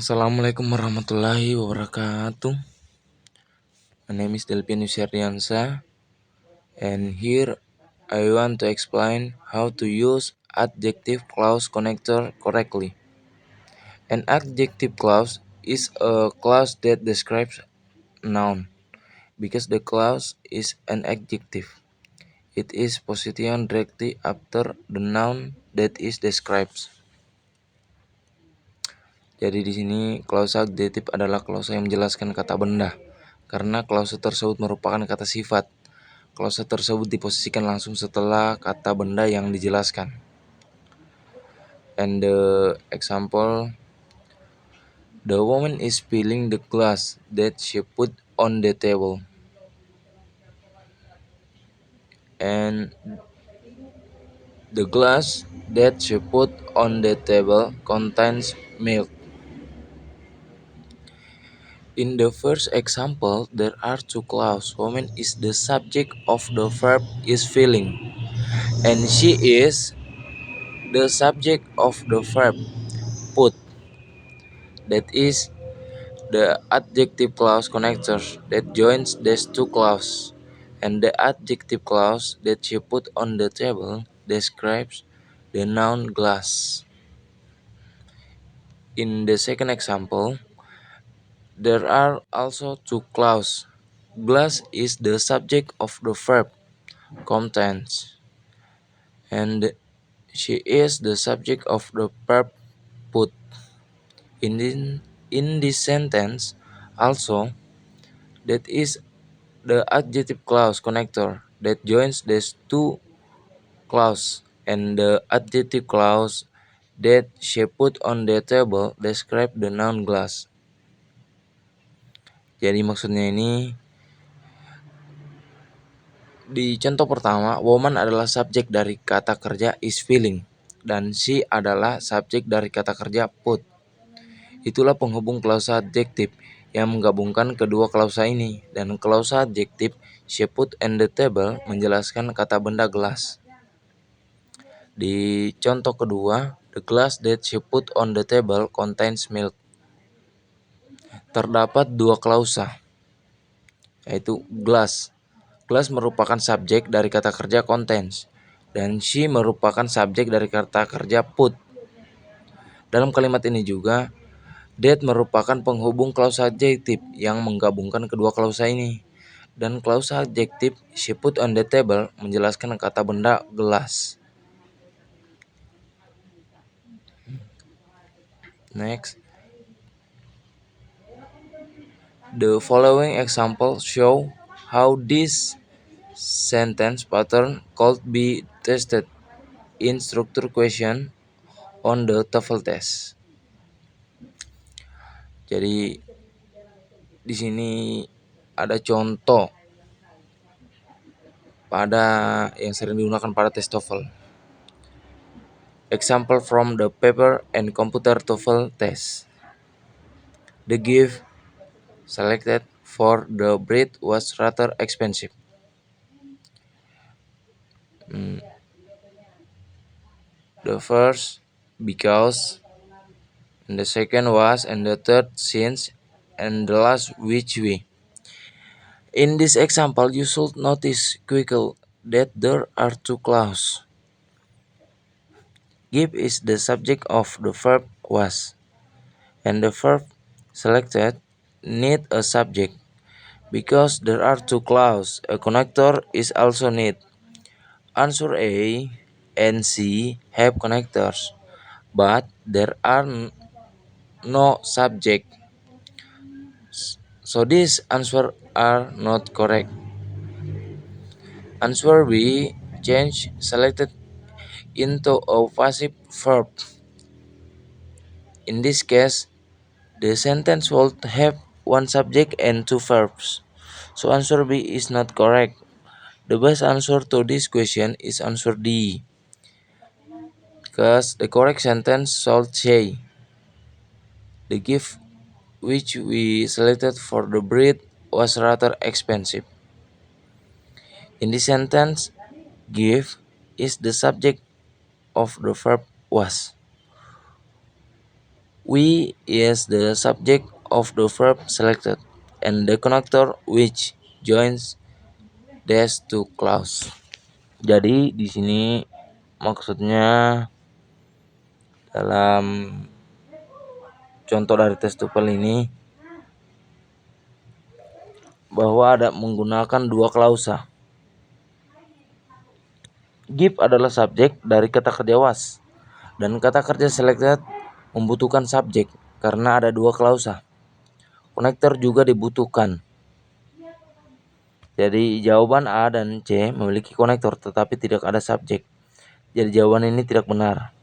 Assalamualaikum warahmatullahi wabarakatuh. My name is Delpinus Yardiansa, and here I want to explain how to use adjective clause connector correctly. An adjective clause is a clause that describes a noun because the clause is an adjective. It is positioned directly after the noun that is described. Jadi di sini clause adjektif adalah clause yang menjelaskan kata benda, karena clause tersebut merupakan kata sifat. Clause tersebut diposisikan langsung setelah kata benda yang dijelaskan. And the example, the woman is filling the glass that she put on the table. And the glass that she put on the table contains milk. In the first example, there are two clauses. Woman is the subject of the verb is filling, and she is the subject of the verb put. That is the adjective clause connector that joins these two clauses. And the adjective clause that she put on the table describes the noun glass. In the second example, there are also two clauses. Glass is the subject of the verb contains, and she is the subject of the verb put. In this sentence, also, that is the adjective clause connector that joins these two clauses, and the adjective clause that she put on the table describe the noun glass. Jadi maksudnya ini, di contoh pertama, woman adalah subjek dari kata kerja is filling, dan she adalah subjek dari kata kerja put. Itulah penghubung klausa adjektif yang menggabungkan kedua klausa ini, dan klausa adjektif she put on the table menjelaskan kata benda gelas. Di contoh kedua, the glass that she put on the table contains milk. Terdapat dua klausa, yaitu glass. Glass merupakan subjek dari kata kerja contains, dan she merupakan subjek dari kata kerja put. Dalam kalimat ini juga, that merupakan penghubung klausa adjektif yang menggabungkan kedua klausa ini, dan klausa adjektif she put on the table menjelaskan kata benda gelas. Next, the following examples show how this sentence pattern could be tested in structure question on the TOEFL test. Jadi di sini ada contoh pada yang sering digunakan pada tes TOEFL. Example from the paper and computer TOEFL test. The gift selected for the breed was rather expensive. The first because, and the second was, and the third since, and the last which way. In this example, you should notice quickly that there are two clauses. Give is the subject of the verb was, and the verb selected need a subject. Because there are two clauses, a connector is also need. Answer A and C have connectors, but there are no subject. So these answers are not correct. Answer B, change selected into a passive verb. In this case, the sentence would have one subject and two verbs. So answer B is not correct. The best answer to this question is answer D, because the correct sentence should say, the gift which we selected for the breed was rather expensive. In this sentence, gift is the subject of the verb was. We is the subject of the verb selected and the connector which joins these two clause. Jadi di sini maksudnya dalam contoh dari tes TOEFL ini bahwa ada menggunakan dua klausa. Give adalah subjek dari kata kerja was dan kata kerja selected membutuhkan subjek karena ada dua klausa. Connector juga dibutuhkan. Jadi jawaban A dan C memiliki konektor tetapi tidak ada subjek. Jadi jawaban ini tidak benar.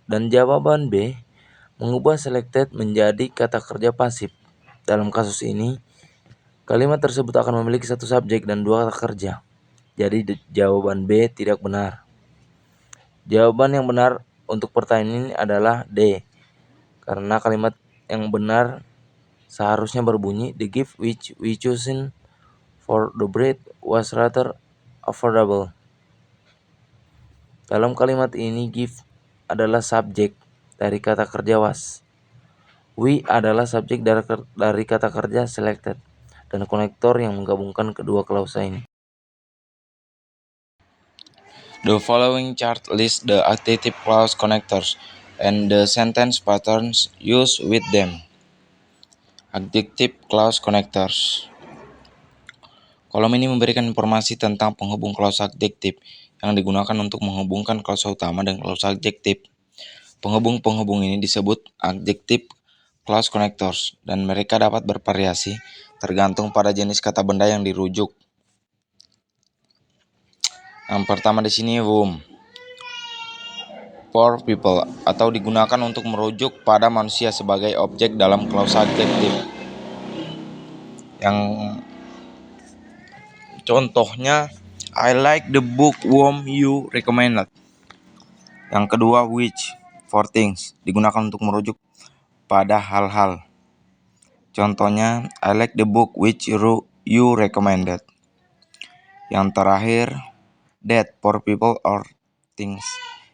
Dan jawaban B mengubah selected menjadi kata kerja pasif. Dalam kasus ini, kalimat tersebut akan memiliki satu subjek dan dua kata kerja. Jadi jawaban B tidak benar. Jawaban yang benar untuk pertanyaan ini adalah D. Karena kalimat yang benar seharusnya berbunyi, the gift which we chosen for the bread was rather affordable. Dalam kalimat ini, gift adalah subjek dari kata kerja was. We adalah subjek dari kata kerja selected dan konektor yang menggabungkan kedua klausa ini. The following chart lists the adjective clause connectors and the sentence patterns used with them. Adjective clause connectors. Kolom ini memberikan informasi tentang penghubung klausa adjektif yang digunakan untuk menghubungkan klausa utama dan klausa adjektif. Penghubung-penghubung ini disebut adjective clause connectors dan mereka dapat bervariasi tergantung pada jenis kata benda yang dirujuk. Yang pertama di sini whom. For people atau digunakan untuk merujuk pada manusia sebagai objek dalam klausa adjektif. Yang contohnya I like the book whom you recommended. Yang kedua which for things digunakan untuk merujuk pada hal-hal. Contohnya I like the book which you recommended. Yang terakhir that for people or things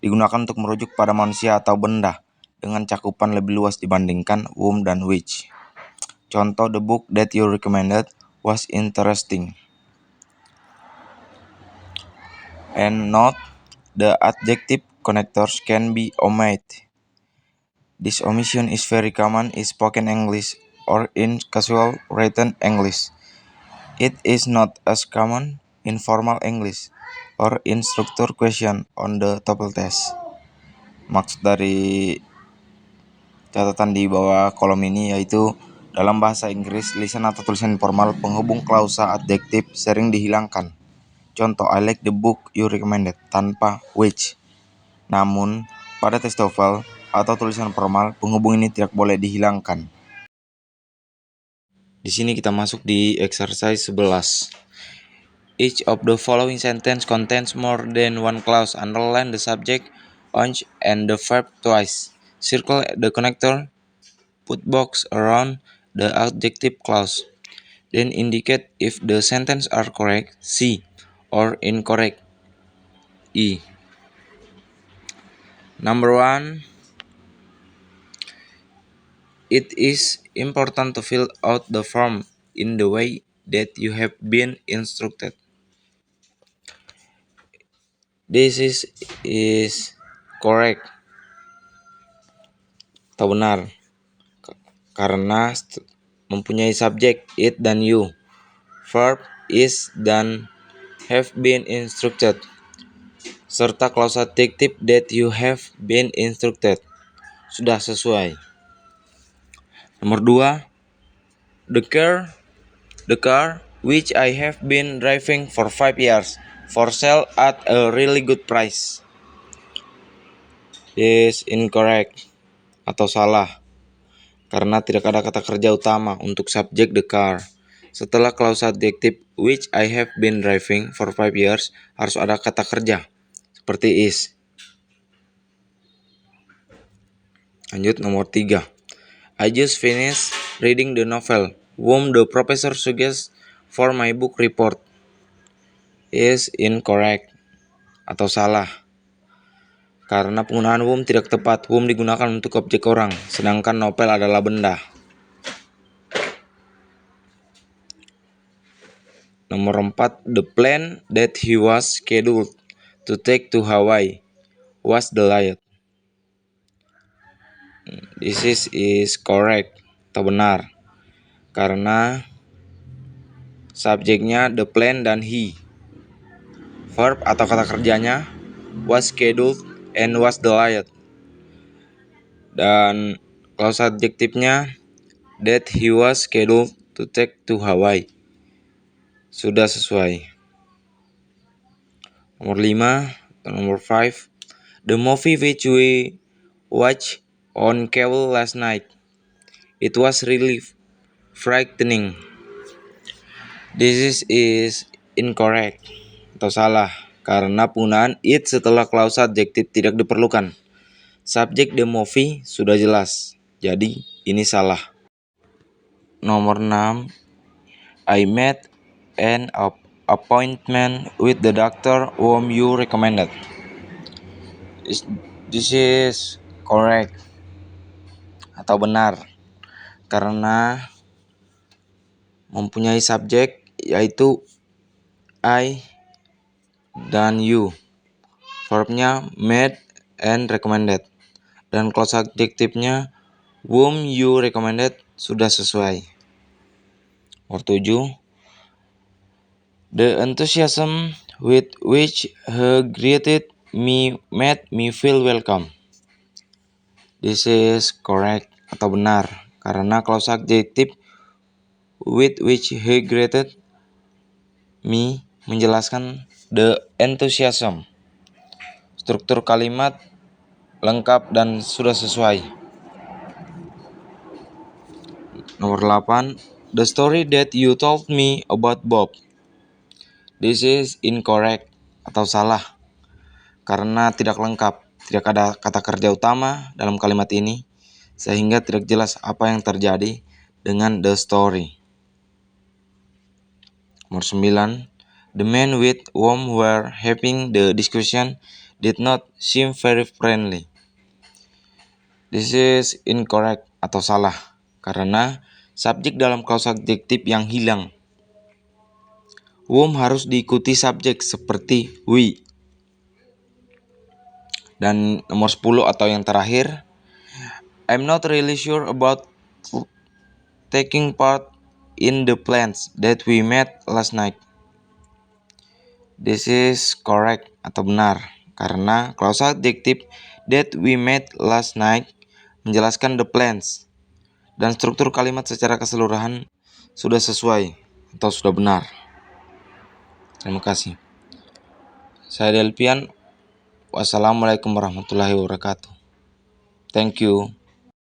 digunakan untuk merujuk pada manusia atau benda dengan cakupan lebih luas dibandingkan whom dan which. Contoh the book that you recommended was interesting. And note the adjective connectors can be omitted. This omission is very common in spoken English or in casual written English. It is not as common in formal English or in structure question on the TOEFL test. Maksud dari catatan di bawah kolom ini yaitu dalam bahasa Inggris, lisan atau tulisan informal penghubung klausa adjektif sering dihilangkan. Contoh, I like the book you recommended tanpa which. Namun, pada tes TOEFL atau tulisan formal, penghubung ini tidak boleh dihilangkan. Di sini kita masuk di exercise 11. Each of the following sentence contains more than one clause. Underline the subject, once, and the verb twice. Circle the connector, put box around the adjective clause. Then indicate if the sentence are correct, C, or incorrect, E. Number 1. It is important to fill out the form in the way that you have been instructed. This is correct atau benar karena mempunyai subjek it dan you, verb is dan have been instructed, serta klausa adjektif that you have been instructed. Sudah sesuai. Nomor 2. The car which I have been driving for 5 years for sale at a really good price. Is incorrect atau salah karena tidak ada kata kerja utama untuk subjek the car. Setelah klausa adjektif which I have been driving for 5 years harus ada kata kerja seperti is. Lanjut nomor 3. I just finished reading the novel whom the professor suggests for my book report. Is incorrect atau salah karena penggunaan womb tidak tepat. Womb digunakan untuk objek orang, sedangkan novel adalah benda. Nomor 4, the plane that he was scheduled to take to Hawaii was delayed. This is correct atau benar, karena subjeknya the plane dan he. Verb atau kata kerjanya was scheduled and was delayed. Dan clause adjektifnya that he was scheduled to take to Hawaii. Sudah sesuai. Nomor 5 atau nomor 5. The movie which we watched on cable last night. It was really frightening. This is incorrect atau salah, karena penggunaan it setelah clause adjektif tidak diperlukan. Subjek the movie sudah jelas, jadi ini salah. Nomor 6, I made an appointment with the doctor whom you recommended. This is correct atau benar, karena mempunyai subjek yaitu I dan you. Verbnya made and recommended. Dan clause adjektifnya whom you recommended sudah sesuai. Nomor 7. The enthusiasm with which he greeted me made me feel welcome. This is correct atau benar, karena clause adjektif with which he greeted me menjelaskan the enthusiasm. Struktur kalimat lengkap dan sudah sesuai. Nomor 8. The story that you told me about Bob. This is incorrect atau salah, karena tidak lengkap. Tidak ada kata kerja utama dalam kalimat ini, sehingga tidak jelas apa yang terjadi dengan the story. Nomor 9. The man with whom were having the discussion did not seem very friendly. This is incorrect atau salah, karena subjek dalam clause adjektif yang hilang. Whom harus diikuti subjek seperti we. Dan nomor 10 atau yang terakhir, I'm not really sure about taking part in the plans that we made last night. This is correct atau benar, karena clause adjektif that we made last night menjelaskan the plans, dan struktur kalimat secara keseluruhan sudah sesuai atau sudah benar. Terima kasih. Saya Delpian. Wassalamualaikum warahmatullahi wabarakatuh. Thank you.